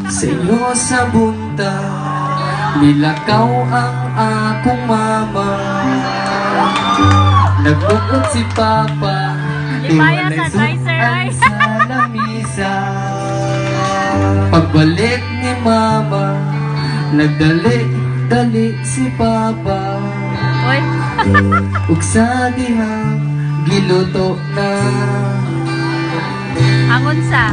Sa iyo sa bunta, nilakaw ang akong mama. Nagbukod si Papa, iwalay sukan sa lamisa. Pagbalik ni Mama, nagdali-dali si Papa. Ug sa diha, giluto na. Angon sa?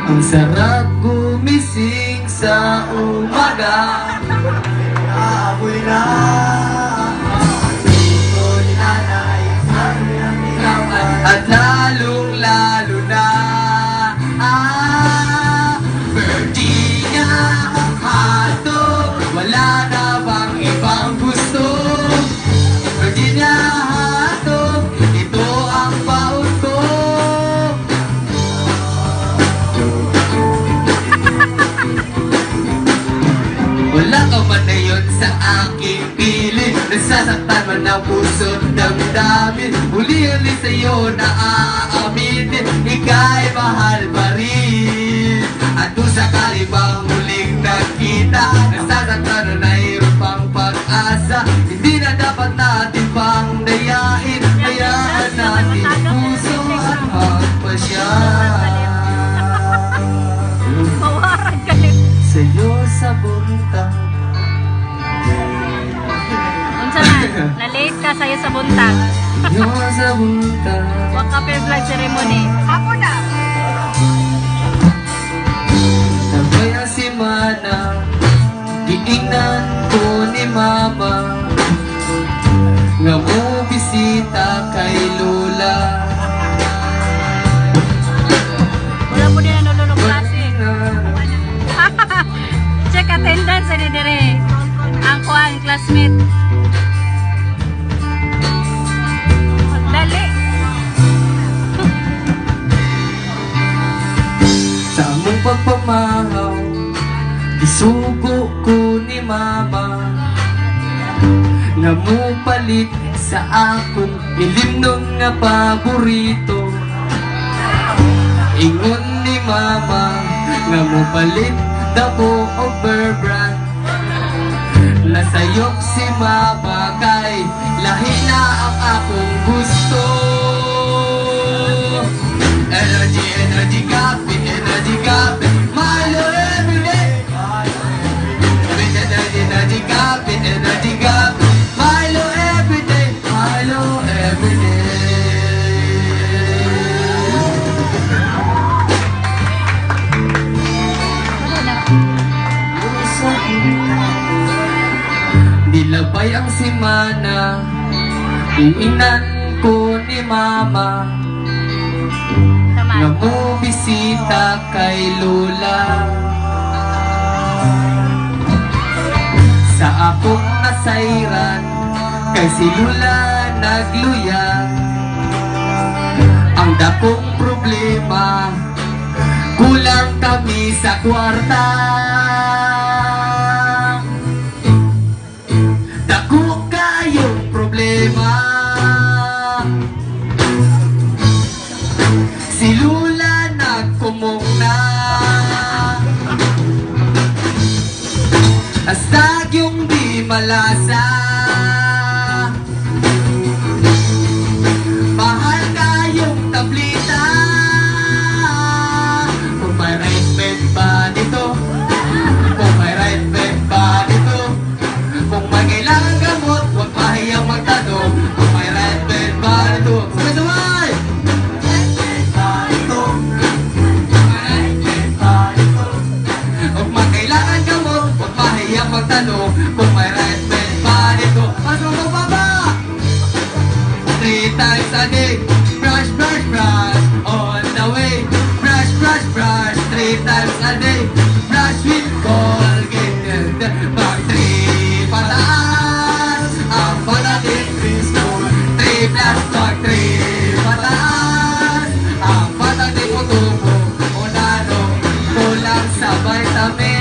Ang sarap gumising sa umaga. Amoy na at lalong-lalo na birthday niya ang hotdog. Wala na bang ibang gusto? Birthday niya hotdog, ito ang baon ko. Wala ka man na yun sa aking piling. Nasasaktan man ang puso damdamin. Huli-huli sa'yo na aaminin, ika'y mahal pa rin. At kung sakali bang huling nakita, nasasaktan na mayroon pang pag-asa. Hindi na dapat natin pang dayain. Hayaan natin puso at magpasya. Mawarag ka rin. Sa'yo sa buntag. Unsa na? Na-late ka sa'yo sa buntag. Sa'yo sa buntag. Huwag ka per vlog ceremony. Ako na! Sabay ang simana, diingnan ko ni Mama. Nga mo bisita kay Lola. Wala po din na nulunong klase. Check attendance ni dire. Ang kuhan, classmate. Dali. Sa among pagpamahaw, isugo ko ni Mama. Nga mo palit sa akong ilimnon nga paborito. Ingon ni Mama, nga mo palit dabo o Burbrand. Lasayok si Mama kay lahi na ang akong gusto. Energy, energy, coffee, energy, coffee, Milo everyday. Energy, energy, coffee, energy, coffee, Milo everyday, Milo everyday. Dilabay ang simana, iinan ko ni Mama. Nga mo bisita kay Lola. Sa akong nasayran, kay si Lola nagluya. Ang dakong problema, kulang kami sa kwarta. Dako kayong problema. Si Lula nagkumong na. Astag yung di malasa. Mahal kayong tablita. Kung may right bed ba dito? Kung may right bed ba dito? Kung may kailangan gamot, huwag mahiyang magtanong. Kung may right bed ba dito? Sabay-sabay! Right bed ba dito? Right bed ba dito? Kung may kailangan gamot, huwag mahiyang magtanong. Kung may right bed ba dito? Pasok mo pa ba? 3 times a day. Brush, brush, brush. On the way. Brush, brush, brush. 3 times a day. Brush with Colgate. Pag 3 pataas, ang patating preschool. 3 plus pag 3 pataas, ang patating utubo. Unano, kulang sa vitamin.